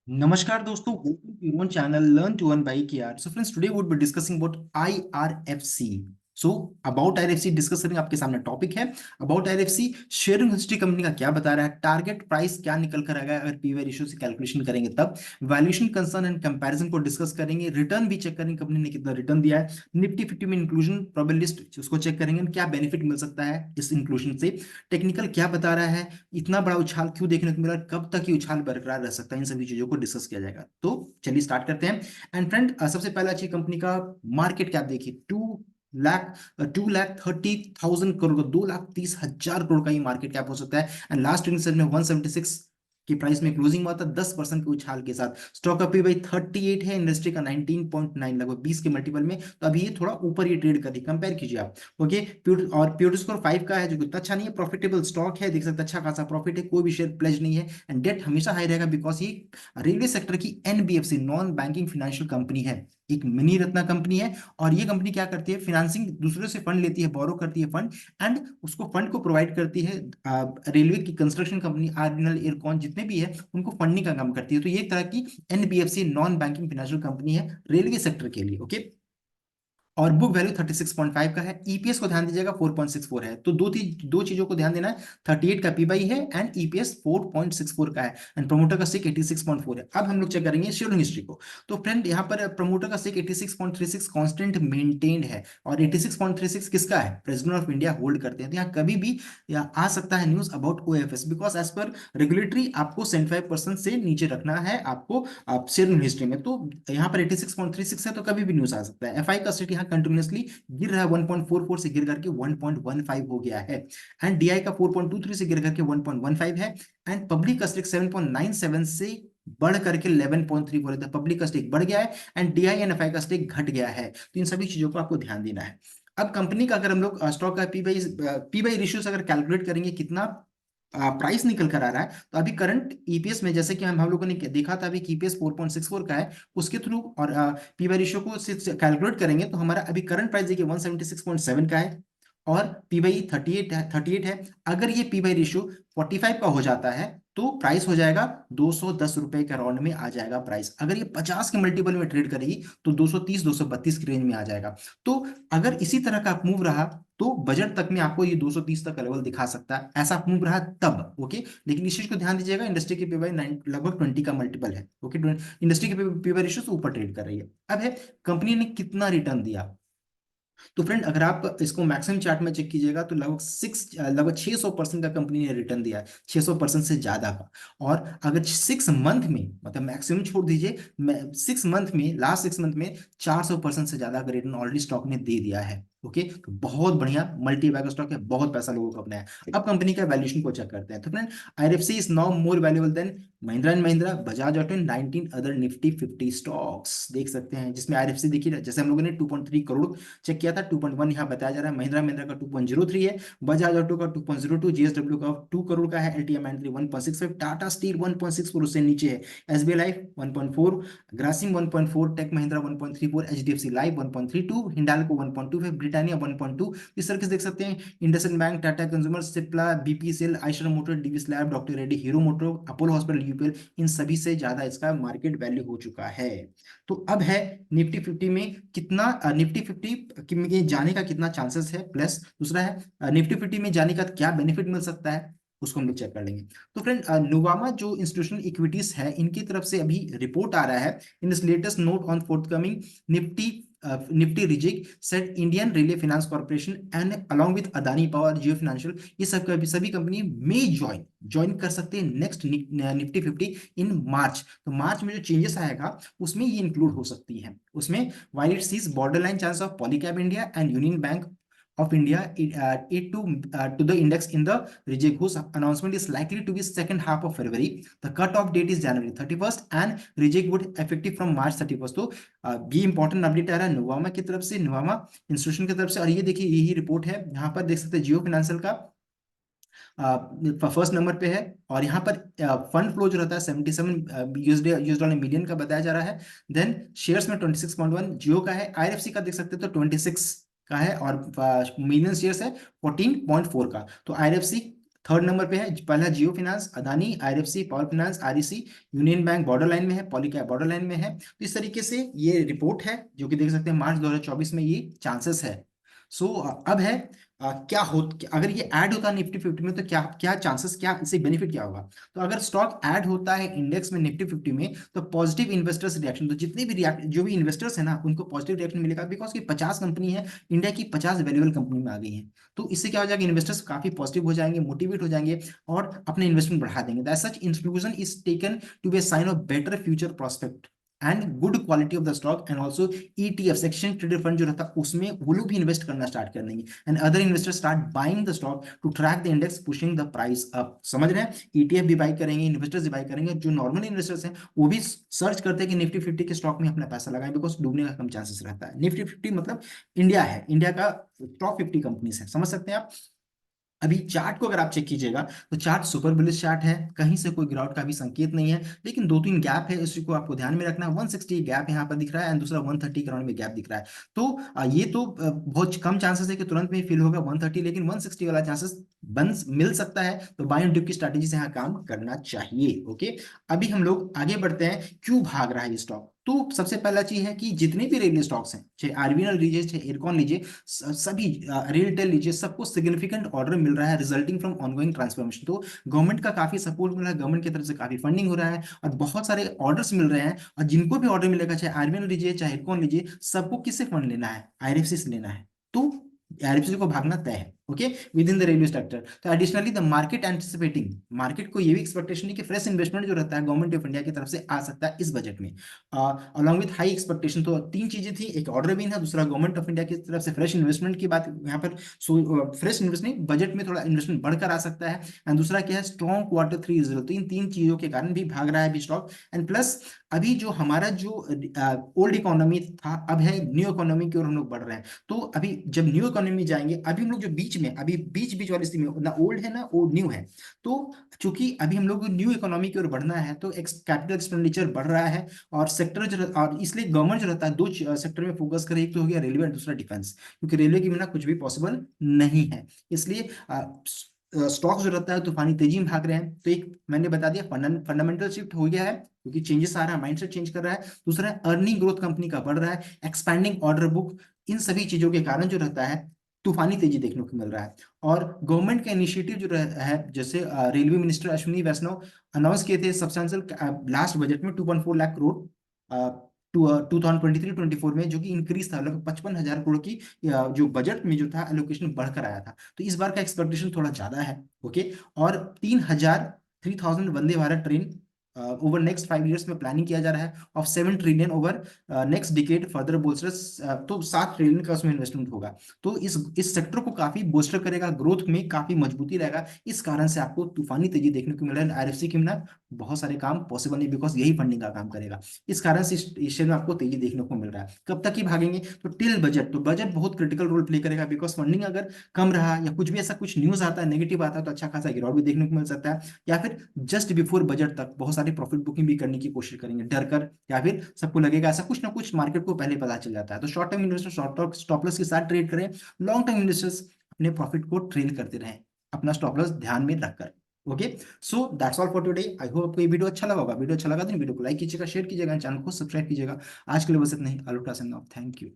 Namaskar दोस्तों, welcome to your own channel Learn to Earn by KR. So friends, today we would be discussing about IRFC. So about IRFC discuss करेंगे, आपके सामने topic है about IRFC। Sharing history company का क्या बता रहा है, टारगेट प्राइस क्या निकल कर आएगा अगर पीवी रेशियो से कैलकुलेशन करेंगे तब, वैल्यूएशन कंसर्न एंड कंपैरिजन को डिस्कस करेंगे, रिटर्न भी चेक करेंगे कंपनी ने कितना रिटर्न दिया है, निफ्टी 50 में इंक्लूजन प्रोबेबिलिटी उसको चेक करेंगे, क्या बेनिफिट मिल सकता है इस इंक्लूजन से, टेक्निकल क्या बता रहा है, इतना बड़ा उछाल क्यों देखने को मिला, कब तक ये उछाल बरकरार रह सकता है, इन सभी चीजों को डिस्कस किया जाएगा। तो चलिए स्टार्ट करते हैं। एंड फ्रेंड, सबसे पहला अच्छी कंपनी का मार्केट कैप देखिए, 2,30,000 करोड़ का, 2,30,000 करोड़ का ये मार्केट कैप हो सकता है। एंड लास्ट ट्रेडिंग सेशन में 176 की प्राइस में क्लोजिंग हुआ था 10% के उछाल के साथ। स्टॉक का पी बाई 38 है, इंडस्ट्री का 19.9, लगभग 20 के मल्टीपल में, तो अभी ये थोड़ा ऊपर ये ट्रेड कर रही, कंपेयर कीजिए आप। ओके, और प्योर स्कोर 5 का है, जो कि उतना अच्छा नहीं है, प्रॉफिटेबल स्टॉक है, देख सकते हैं अच्छा खासा प्रॉफिट है, कोई भी शेयर प्लेज नहीं है। एंड डेट हमेशा हाई रहेगा बिकॉज ये रेलवे सेक्टर की NBFC, non banking financial company है, एक मिनी रत्ना कंपनी है। और ये कंपनी क्या करती है, फाइनेंसिंग दूसरे से फंड लेती है, बोरो करती है फंड, एंड उसको फंड को प्रोवाइड करती है। रेलवे की कंस्ट्रक्शन कंपनी आरबीएल, एयरकॉन जितने भी है उनको फंडिंग का काम करती है। तो ये एक तरह की NBFC, non banking financial company है रेलवे सेक्टर के लिए। ओके, और बुक वैल्यू 36.5 का है। ईपीएस को ध्यान दीजिएगा 4.64 है। तो दो चीजों को ध्यान देना है, 38 का पीबाई है एंड ईपीएस 4.64 का है, एंड प्रमोटर का स्टेक 86.4 है। अब हम लोग चेक करेंगे शेयरिंग हिस्ट्री को। तो फ्रेंड, यहाँ पर प्रमोटर का स्टेक 86.36 कांस्टेंट मेंटेन्ड है, और 86.36 किसका है, प्रेसिडेंट ऑफ इंडिया होल्ड करते हैं। तो यहाँ कभी भी आ सकता है news about OFS, because as per regulatory आपको 75% से नीचे रखना है आपको आप शेयरिंग हिस्ट्री में। तो यहाँ पर 86.36 है, तो कभी भी न्यूज आ सकता है। एफआई का स्टेट यहाँ कंटिन्यूसली गिर रहा है, 1.44 से गिर करके 1.15 हो गया है, एंड डीआई का 4.23 से गिर करके 1.15 है, एंड पब्लिक का स्टेक 7.97 से बढ़ करके 11.34 है। पब्लिक का स्टेक बढ़ गया है एंड डीआई एंड एफआई का स्टेक घट गया है। तो इन सभी चीजों को आपको ध्यान देना है। अब कंपनी का अगर हम लोग स्टॉक का पी बाई रेशियो अगर कैलकुलेट करेंगे कितना प्राइस निकल कर आ रहा है, तो अभी करंट ईपीएस में, जैसे कि हम लोगों ने देखा था अभी, ईपीएस 4.64 का है, उसके थ्रू और पी बाई रेशियो को कैलकुलेट करेंगे तो हमारा अभी करंट प्राइस देखिए 176.7 का है, और पी बाई 38 है। अगर ये पी बाई रेशियो 45 का हो जाता है तो प्राइस हो जाएगा 210 रुपए के राउंड में आ जाएगा प्राइस। अगर ये 50 के मल्टीपल में ट्रेड करेगी तो 230 232 की रेंज में आ जाएगा। तो अगर इसी तरह का मूव रहा तो बजट तक में आपको ये 230 तक का लेवल दिखा सकता है, ऐसा मूव रहा तब। ओके, लेकिन इस चीज को ध्यान दीजिएगा, इंडस्ट्री के पीबाई लगभग 20 का मल्टीपल है। ओके, इंडस्ट्री के पीबाई रेशियो से ऊपर ट्रेड कर रही है। अब है कंपनी ने कितना रिटर्न दिया। तो फ्रेंड, अगर आप इसको मैक्सिमम चार्ट में चेक कीजिएगा तो लगभग 600% का कंपनी ने रिटर्न दिया है, 600% से ज्यादा का। और अगर 6 मंथ में, मतलब मैक्सिमम छोड़ दीजिए, 6 मंथ में, लास्ट 6 मंथ में 400% से ज्यादा का रिटर्न ऑलरेडी स्टॉक ने दे दिया है। ओके, तो बहुत बढ़िया मल्टी बैगर स्टॉक है, बहुत पैसा लोगों को अपना है। अब कंपनी का वैल्यूएशन को चेक करते हैं। तो friend, IRFC is now more valuable then Mahindra and Mahindra, Bajaj auto, 19 other Nifty 50 stocks देख सकते हैं, जिसमें आईआरएफसी देखिए, जैसे हम लोगों ने 2.3 करोड़ चेक किया था, 2.1 यहाँ बताया जा रहा है। महिंद्रा महिंद्रा का 2.03 है, बजाज ऑटो का 2.02, जीएसडब्ल्यू का 2 करोड़ का है, एलटीएम 1.65, टाटा स्टील 1.64 उससे नीचे है, SBI life 1.4, Grasim 1.4, tech Mahindra 1.34, HDFC life 1.32, Hindalco 1.25, Britannia 1.2। इस तरह से देख सकते हैं, IndusInd bank, Tata consumer, Cipla, BPCL, Eicher motor, Divi's lab, doctor Reddy, hero motor, Apollo hospital, UPL, इन सभी से ज्यादा इसका मार्केट वैल्यू हो चुका है। तो अब है निफ्टी 50 में कितना, निफ्टी 50 में जाने का कितना चांसेस है, प्लस दूसरा है निफ्टी 50 में जाने का क्या बेनिफिट मिल सकता है, उसको हम लोग चेक कर लेंगे। तो फ्रेंड, नुवामा जो इंस्टीट्यूशनल इक्विटीज है, इनकी तरफ से अभी रिपोर्ट आ रहा है, in this latest note on forthcoming Nifty Nifty rejig set Indian railway finance corporation and along with Adani power, Jio financial, ये सभी कंपनी में ज्वाइन कर सकते हैं नेक्स्ट निफ्टी 50 इन मार्च। तो मार्च में जो चेंजेस आएगा उसमें ये इंक्लूड हो सकती है। उसमें while it sees borderline chance of Polycab India and Union Bank of India to the index in the reject, whose announcement is likely to be second half of February. The cutoff date is January 31st and reject would effective from March 31st. तो ये important update आ रहा है नुवामा की तरफ से, Nuvama institution की तरफ से। और ये देखिए, यही रिपोर्ट है, यहाँ पर देख सकते हैं जियो फाइनेंशियल का फर्स्ट नंबर पे है, और यहाँ पर फंड फ्लो जो रहता है 77 यूएस डॉलर मिलियन का बताया जा रहा है। देन शेयर्स में 26.1 जियो का है, आईआरएफसी का देख सकते हैं तो 26 का है, और मिलियन शेयर्स है 14.4 का। तो आईआरएफसी थर्ड नंबर पे है पहला Jio finance, Adani, IFC, power finance, REC, union bank border line में है, पॉलीकैब बॉर्डर लाइन में है। तो इस तरीके से ये रिपोर्ट है जो कि देख सकते हैं मार्च 2024 में ये चांसेस है। सो अब है क्या हो, अगर ये ऐड होता है निफ्टी 50 में तो क्या क्या चांसेस, क्या इससे बेनिफिट क्या होगा। तो अगर स्टॉक ऐड होता है इंडेक्स में निफ्टी 50 में तो पॉजिटिव इन्वेस्टर्स रिएक्शन, तो जितने भी जो भी इन्वेस्टर्स है ना उनको पॉजिटिव रिएक्शन मिलेगा, बिकॉज की 50 कंपनी है, इंडिया की 50 वैल्यूएबल कंपनी में आ गई है। तो इससे क्या हो जाएगा, इन्वेस्टर्स काफी पॉजिटिव हो जाएंगे, मोटिवेट हो जाएंगे और अपने इन्वेस्टमेंट बढ़ा देंगे। Such inclusion is taken to be sign of better future prospect and good quality of the stock and also ETF exchange traded fund जो रहता है उसमें वो लोग भी इन्वेस्ट करना स्टार्ट कर देंगे and other investors start buying the stock to track the index pushing the price up. समझ रहे हैं, ईटीएफ भी बाई करेंगे, इन्वेस्टर्स भी बाई करेंगे, जो नॉर्मल इन्वेस्टर्स हैं वो भी सर्च करते हैं कि निफ्टी 50 के स्टॉक में अपना पैसा लगाएं, बिकॉज डूबने का कम चांसेस रहता है। निफ्टी 50 मतलब इंडिया है, इंडिया का टॉप 50 कंपनीज है, समझ सकते हैं आप। अभी चार्ट को अगर आप चेक कीजिएगा तो चार्ट सुपर बुलिश चार्ट है, कहीं से कोई गिरावट का भी संकेत नहीं है, लेकिन दो तीन गैप है, इसी को आपको ध्यान में रखना है। 160 गैप यहाँ पर दिख रहा है एंड दूसरा 130 के राउंड में गैप दिख रहा है। तो ये तो बहुत कम चांसेस है कि तुरंत में फिल होगा 130, लेकिन 160 वाला चांसेस बन मिल सकता है। तो बाय एंड डिप की स्ट्रैटेजी से यहाँ काम करना चाहिए। ओके, अभी हम लोग आगे बढ़ते हैं, क्यों भाग रहा है ये स्टॉक। तो सबसे पहला चीज है कि जितने भी रेलवे स्टॉक्स हैं, चाहे आरबीएल लीजिए चाहे एयरकॉन लीजिए, सभी रेलटेल लीजिए, सबको सिग्निफिकेंट ऑर्डर मिल रहा है रिजल्टिंग फ्रॉम ऑनगोइंग ट्रांसफॉर्मेशन। तो गवर्नमेंट का काफी सपोर्ट मिल रहा है, गवर्नमेंट की तरफ से काफी फंडिंग हो रहा है और बहुत सारे ऑर्डर्स मिल रहे हैं। और जिनको भी ऑर्डर मिलेगा, चाहे आरबीएल लीजिए चाहे एयरकॉन लीजिए, सबको किससे फंड लेना है, आईआरएफसी से लेना है। तो आईआरएफसी को भागना तय है। Okay, with in the railway structure. तो additionally the market anticipating, market को ये भी एक्सपेक्टेशन है कि फ्रेश इन्वेस्टमेंट जो रहता है गवर्नमेंट ऑफ इंडिया की तरफ से आ सकता है इस बजट में, अलॉन्ग विथ हाई एक्सपेक्टेशन। तो तीन चीजें थी, एक ऑर्डर भी है, दूसरा गवर्नमेंट ऑफ इंडिया की तरफ से फ्रेश इन्वेस्टमेंट की बात यहाँ पर। फ्रेश इन्वेस्टमेंट बजट में थोड़ा इन्वेस्टमेंट बढ़कर आ सकता है। एंड दूसरा क्या है, स्ट्रॉन्ग क्वार्टर 3 रिजल्ट। तो इन तीन चीजों के कारण भी भाग रहा है अभी स्टॉक। एंड प्लस अभी जो हमारा जो ओल्ड इकोनॉमी था, अब है न्यू इकोनॉमी की ओर हम लोग बढ़ रहे हैं। तो अभी जब न्यू इकोनॉमी जाएंगे, अभी हम लोग जो बीच में, अभी बीच बीच वाली स्थिति में, ना ओल्ड है ना वो न्यू है। तो चूंकि अभी हम लोग न्यू इकोनॉमी की ओर बढ़ना है तो कैपिटल एक्सपेंडिचर बढ़ रहा है और सेक्टर जो, और इसलिए गवर्नमेंट जो रहता है दो सेक्टर में फोकस करे, एक तो हो गया रेलवे और दूसरा डिफेंस, क्योंकि रेलवे के बिना कुछ भी पॉसिबल नहीं है। इसलिए स्टॉक्स जो रहता है तूफानी तेजी में भाग रहे हैं। तो एक मैंने बता दिया फंडामेंटल शिफ्ट हो गया है क्योंकि चेंजेस आ रहा है, माइंडसेट चेंज कर रहा है। दूसरा है अर्निंग ग्रोथ कंपनी का बढ़ रहा है, एक्सपैंडिंग ऑर्डर बुक। इन सभी चीजों के कारण जो रहता है तूफानी तेजी देखने को मिल रहा है। और गवर्नमेंट का इनिशिएटिव जो है, जैसे रेलवे मिनिस्टर अश्विनी वैष्णव अनाउंस किए थे सब्सटेंशियल लास्ट बजट में 2.4 लाख करोड़ 2023-24 में, जो कि इंक्रीज था लगभग 55,000 करोड़ की जो बजट में जो था एलोकेशन बढ़कर आया था। तो इस बार का एक्सपेक्टेशन थोड़ा ज्यादा है। ओके, और 3,000 Vande Bharat train over next 5 years में प्लानिंग किया जा रहा है of 7 trillion over next decade further boosters. तो 7 ट्रिलियन का उसमें इन्वेस्टमेंट होगा। तो इस सेक्टर को काफी बोस्टर करेगा, ग्रोथ में काफी मजबूती रहेगा। इस कारण से आपको तूफानी तेजी देखने को मिल रहा है। आईआरएफसी के बिना बहुत सारे काम पॉसिबल नहीं, बिकॉज यही फंडिंग का काम करेगा। इस कारण से इस शेयर में आपको तेजी देखने को मिल रहा है। कब तक ही भागेंगे, तो टिल बजट। तो बजट बहुत क्रिटिकल रोल प्ले करेगा, बिकॉज फंडिंग अगर कम रहा या कुछ भी ऐसा कुछ न्यूज आता है नेगेटिव आता है तो अच्छा खासा गिरावट भी देखने को मिल सकता है। या फिर जस्ट बिफोर बजट तक बहुत सारी प्रॉफिट बुकिंग भी करने की कोशिश करेंगे डर कर, या फिर सबको लगेगा ऐसा कुछ ना कुछ मार्केट को पहले पता चल जाता है। तो short term investor short stop loss के साथ ट्रेड करें, लॉन्ग टर्म इन्वेस्टर्स अपने प्रॉफिट को ट्रेल करते रहें अपना स्टॉप लॉस ध्यान में रखकर। Okay, so that's all for today. I hope आपको ये वीडियो अच्छा लगा होगा। वीडियो अच्छा लगा तो वीडियो को लाइक कीजिएगा, शेयर कीजिएगा, चैनल को सब्सक्राइब कीजिएगा। आज के लिए बस इतना ही। आलू टासन, थैंक यू।